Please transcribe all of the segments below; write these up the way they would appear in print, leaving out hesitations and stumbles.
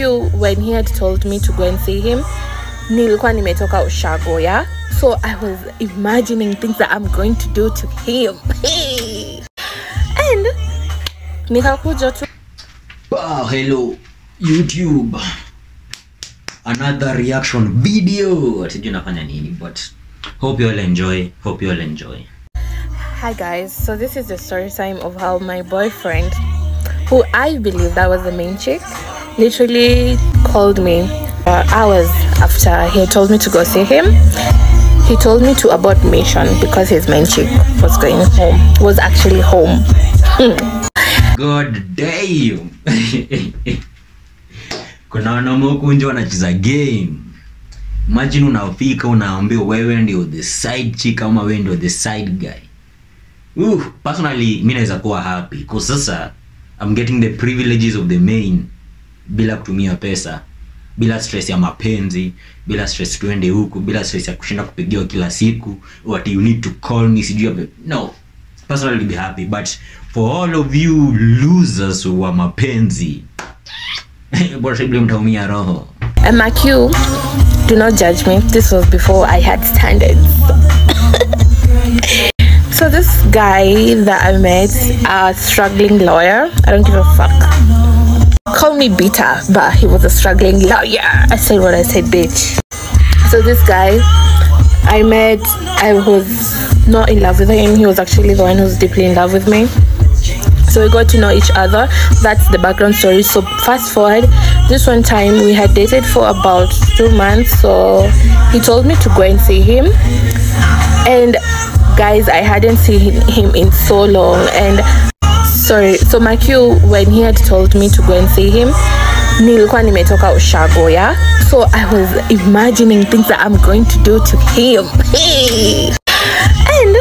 Q, when he had told me to go and see him, nilikuwa nimetoka ushago, yeah? So I was imagining things that I'm going to do to him. And nikakuja tu. Wow, hello YouTube. Another reaction video. Sijui nafanya nini, but hope you all enjoy. Hi guys, so this is the story time of how my boyfriend, who I believe that was the main chick, literally called me hours after he had told me to go see him. He told me to abort mission because his main chick was actually home. God damn. Kuna wanaume kunje wanacheza game. Imagine unafika unaambiwa wewe ndio the side chick ama wewe ndio the side guy. Personally mimi naweza kuwa happy because sasa I'm getting the privileges of the main bila kutumia pesa, bila stress ya mapenzi, bila stress tuende huku, bila stress ya kushinda kupigiwa kila siku, what you need to call me sijui. No, personally be happy, but for all of you losers wa mapenzi, possibly mtaumia roho. And my Q, do not judge me, this was before I had standards. So this guy that I met, a struggling lawyer, I don't give a fuck. Call me bitter, but he was a struggling lawyer. I said what I said, bitch. So this guy I met, I was not in love with him. He was actually the one who was deeply in love with me. So we got to know each other. That's the background story. So fast forward, this one time we had dated for about 2 months. So he told me to go and see him. And guys, I hadn't seen him in so long. And sorry, so my Q, when he had told me to go and see him, nilikuwa nimetoka ushago, yeah? So I was imagining things that I'm going to do to him. And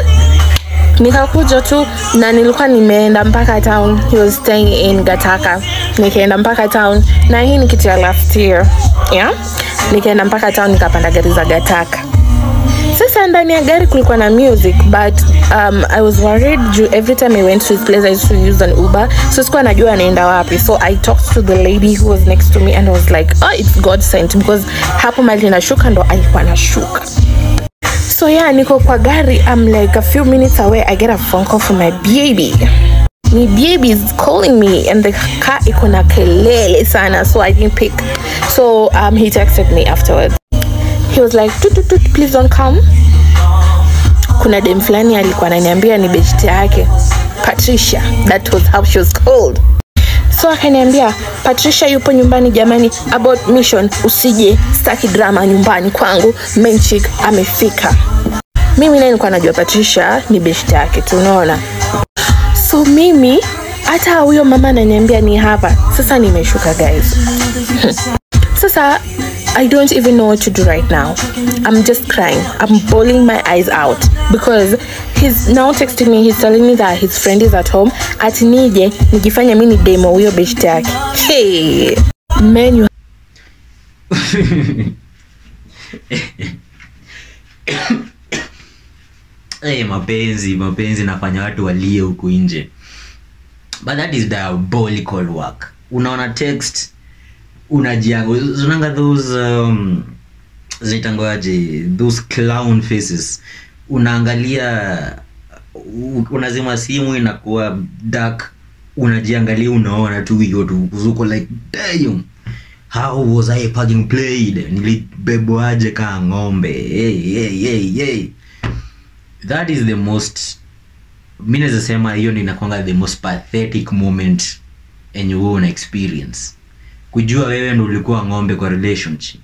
nikakuja tu na nilikuwa nimeenda mpaka town. He was staying in Gataka. Nikaenda mpaka town na hii ni kitu ya last year, yeah? Nikaenda mpaka town nikapanda gari za Gataka. Sasa ndani ya gari kulikuwa na music, but I was worried. Every time I went to his place I used to use an Uber, so sikuwa najua anaenda wapi. So I talked to the lady who was next to me and I was like, oh, it's God sent, because hapo mali nashuka ndo alikuwa anashuka. So yeah, niko kwa gari, I'm like a few minutes away, I get a phone call from my baby. My baby is calling me and the car iko na kelele sana, so I didn't pick. So he texted me afterwards. He was like, please don't come. Kuna dem fulani alikuwa ananiambia ni beshte yake, Patricia. That was how she was called. So akaniambia, Patricia yupo nyumbani jamani, about mission, usije, staki drama nyumbani kwangu, main chick amefika. Mimi naye nilikuwa najua Patricia ni beshte yake, tunaona. So mimi hata huyo mama ananiambia ni hapa. Sasa nimeshuka guys. Sasa I don't even know what to do right now. I'm just crying. I'm bawling my eyes out because he's now texting me. He's telling me that his friend is at home. Ati nije nijifanye mimi ni demo huyo beshte yake. Hey, man, you. Hey, mapenzi nafanya watu walie huku nje. But that is diabolical work. Unaona text, unanga those clown faces. Unaangalia, unazima simu inakuwa dark, unajiangalia unaona tu hiyo tu uzuko like damn, how was I fucking played? Nilibebwaje kama ng'ombe. Hey. That is the most, mimi naweza sema hiyo ndio inakuanga the most pathetic moment in your own experience. Kujua wewe ndio ulikuwa ng'ombe kwa relationship.